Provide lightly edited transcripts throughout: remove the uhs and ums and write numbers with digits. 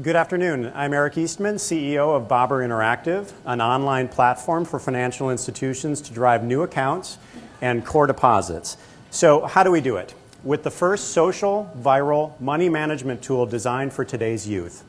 Good afternoon. I'm Eric Eastman, CEO of Bobber Interactive, an online platform for financial institutions to drive new accounts and core deposits. So how do we do it? With the first social, viral money management tool designed for today's youth.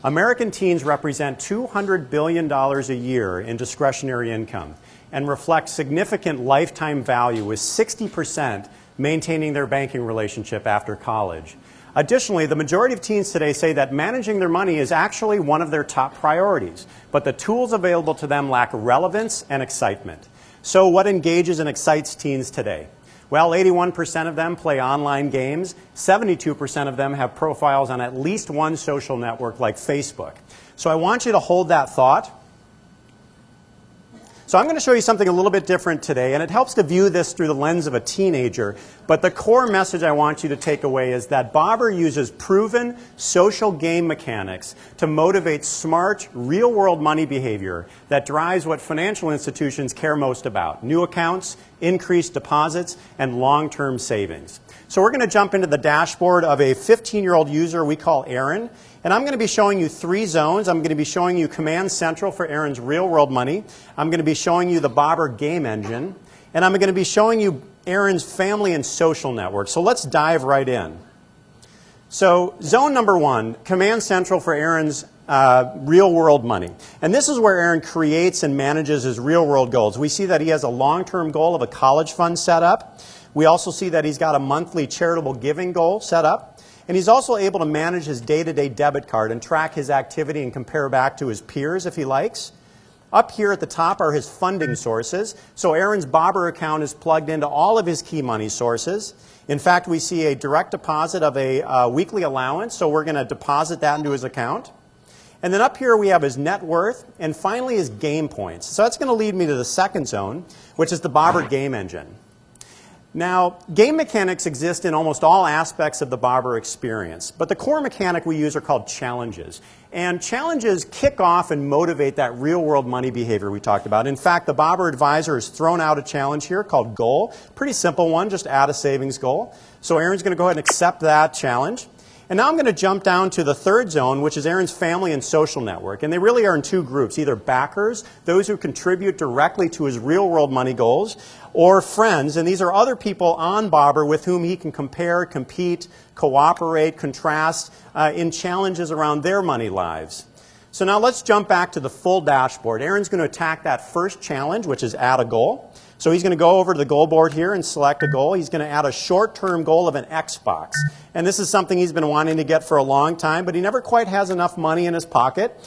American teens represent $200 billion a year in discretionary income and reflect significant lifetime value, with 60% maintaining their banking relationship after college. Additionally, the majority of teens today say that managing their money is actually one of their top priorities, but the tools available to them lack relevance and excitement. So what engages and excites teens today? Well, 81% of them play online games. 72% of them have profiles on at least one social network like Facebook. So I want you to hold that thought. So I'm going to show you something a little bit different today, and it helps to view this through the lens of a teenager. But the core message I want you to take away is that Bobber uses proven social game mechanics to motivate smart, real-world money behavior that drives what financial institutions care most about: new accounts, increased deposits, and long-term savings. So we're going to jump into the dashboard of a 15-year-old user we call Aaron. And I'm going to be showing you three zones. I'm going to be showing you Command Central for Aaron's real-world money. I'm going to be showing you the Bobber game engine. And I'm going to be showing you Aaron's family and social network. So let's dive right in. So zone number one, Command Central for Aaron's real-world money. And this is where Aaron creates and manages his real-world goals. We see that he has a long-term goal of a college fund set up. We also see that he's got a monthly charitable giving goal set up. And he's also able to manage his day-to-day debit card and track his activity and compare back to his peers if he likes. Up here at the top are his funding sources. So Aaron's Bobber account is plugged into all of his key money sources. In fact, we see a direct deposit of a weekly allowance, so we're going to deposit that into his account. And then up here we have his net worth, and finally his game points. So that's going to lead me to the second zone, which is the Bobber game engine. Now, game mechanics exist in almost all aspects of the Bobber experience, but the core mechanic we use are called challenges. And challenges kick off and motivate that real-world money behavior we talked about. In fact, the Bobber advisor has thrown out a challenge here called Goal. Pretty simple one, just add a savings goal. So Aaron's going to go ahead and accept that challenge. And now I'm going to jump down to the third zone, which is Aaron's family and social network. And they really are in two groups: either backers, those who contribute directly to his real-world money goals, or friends. And these are other people on Bobber with whom he can compare, compete, cooperate, contrast in challenges around their money lives. So now let's jump back to the full dashboard. Aaron's going to attack that first challenge, which is add a goal. So he's going to go over to the goal board here and select a goal. He's going to add a short-term goal of an Xbox. And this is something he's been wanting to get for a long time, but he never quite has enough money in his pocket.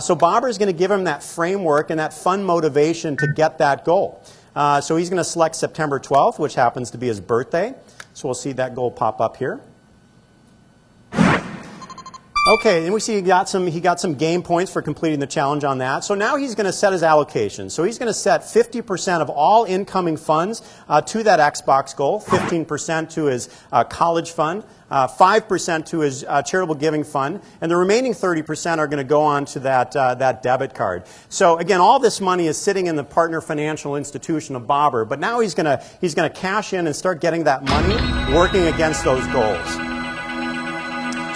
So Bobber is going to give him that framework and that fun motivation to get that goal. So he's going to select September 12th, which happens to be his birthday. So we'll see that goal pop up here. Okay, and we see he got some game points for completing the challenge on that. So now he's going to set his allocation. So he's going to set 50% of all incoming funds to that Xbox goal, 15% to his college fund, 5% to his charitable giving fund, and the remaining 30% are going to go on to that debit card. So again, all this money is sitting in the partner financial institution of Bobber, but now he's going to cash in and start getting that money working against those goals.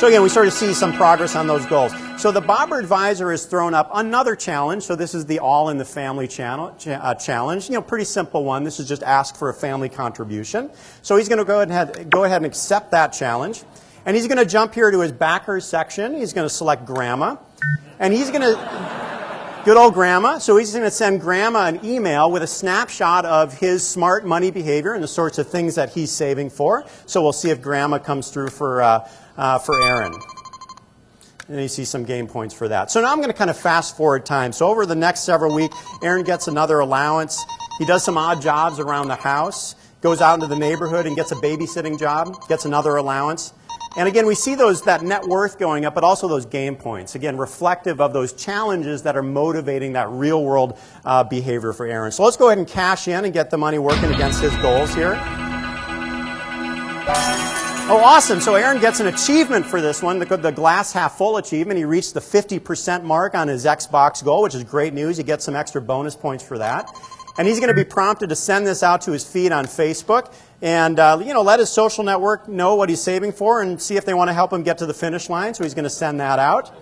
So again, we sort of see some progress on those goals. So the Bobber advisor has thrown up another challenge. So this is the All in the Family challenge. Pretty simple one. This is just ask for a family contribution. So he's going to go ahead and accept that challenge. And he's going to jump here to his backers section. He's going to select Grandma. And he's going to, good old Grandma. So he's going to send Grandma an email with a snapshot of his smart money behavior and the sorts of things that he's saving for. So we'll see if Grandma comes through for Aaron. And you see some game points for that. So now I'm going to kind of fast forward time. So over the next several weeks, Aaron gets another allowance. He does some odd jobs around the house, goes out into the neighborhood and gets a babysitting job, gets another allowance. And again, we see that net worth going up, but also those game points. Again, reflective of those challenges that are motivating that real-world behavior for Aaron. So let's go ahead and cash in and get the money working against his goals here. Oh, awesome. So Aaron gets an achievement for this one, the glass half full achievement. He reached the 50% mark on his Xbox goal, which is great news. He gets some extra bonus points for that. And he's going to be prompted to send this out to his feed on Facebook and let his social network know what he's saving for and see if they want to help him get to the finish line. So he's going to send that out.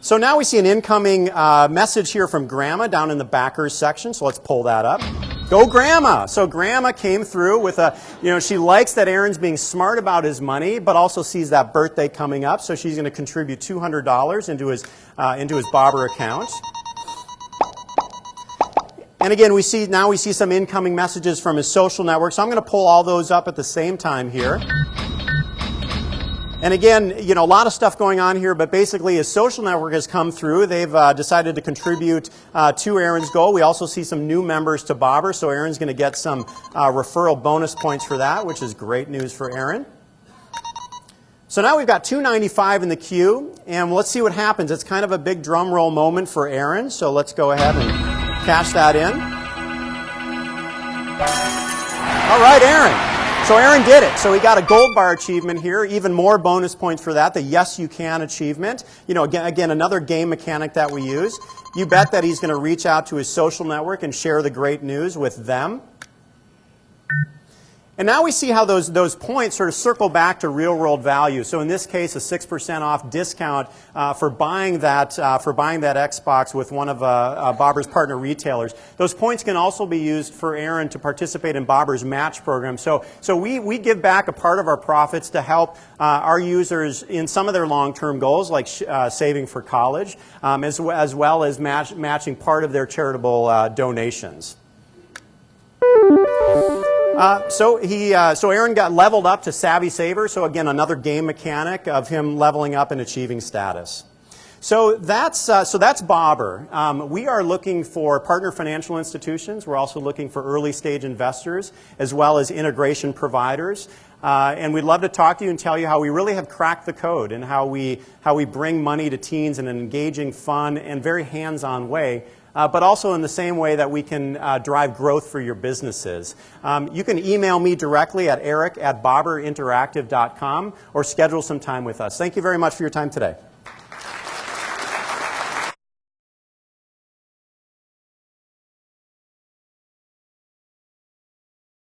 So now we see an incoming message here from Grandma down in the backers section. So let's pull that up. Go Grandma! So Grandma came through with she likes that Aaron's being smart about his money, but also sees that birthday coming up. So she's going to contribute $200 into his Bobber account. And again, we see some incoming messages from his social network. So I'm going to pull all those up at the same time here. And again, a lot of stuff going on here, but basically his social network has come through. They've decided to contribute to Aaron's goal. We also see some new members to Bobber, so Aaron's going to get some referral bonus points for that, which is great news for Aaron. So now we've got $295 in the queue, and let's see what happens. It's kind of a big drum roll moment for Aaron, so let's go ahead and cash that in. All right, Aaron. So Aaron did it. So he got a gold bar achievement here, even more bonus points for that, the Yes You Can achievement. Again, another game mechanic that we use. You bet that he's going to reach out to his social network and share the great news with them. And now we see how those points sort of circle back to real-world value. So in this case, a 6% off discount for buying that Xbox with one of Bobber's partner retailers. Those points can also be used for Aaron to participate in Bobber's match program. So we give back a part of our profits to help our users in some of their long-term goals, like saving for college, as well as matching part of their charitable donations. So Aaron got leveled up to Savvy Saver. So again, another game mechanic of him leveling up and achieving status. So that's Bobber. We are looking for partner financial institutions. We're also looking for early stage investors as well as integration providers. And we'd love to talk to you and tell you how we really have cracked the code and how we bring money to teens in an engaging, fun, and very hands-on way. But also in the same way that we can drive growth for your businesses. You can email me directly at eric@bobberinteractive.com or schedule some time with us. Thank you very much for your time today.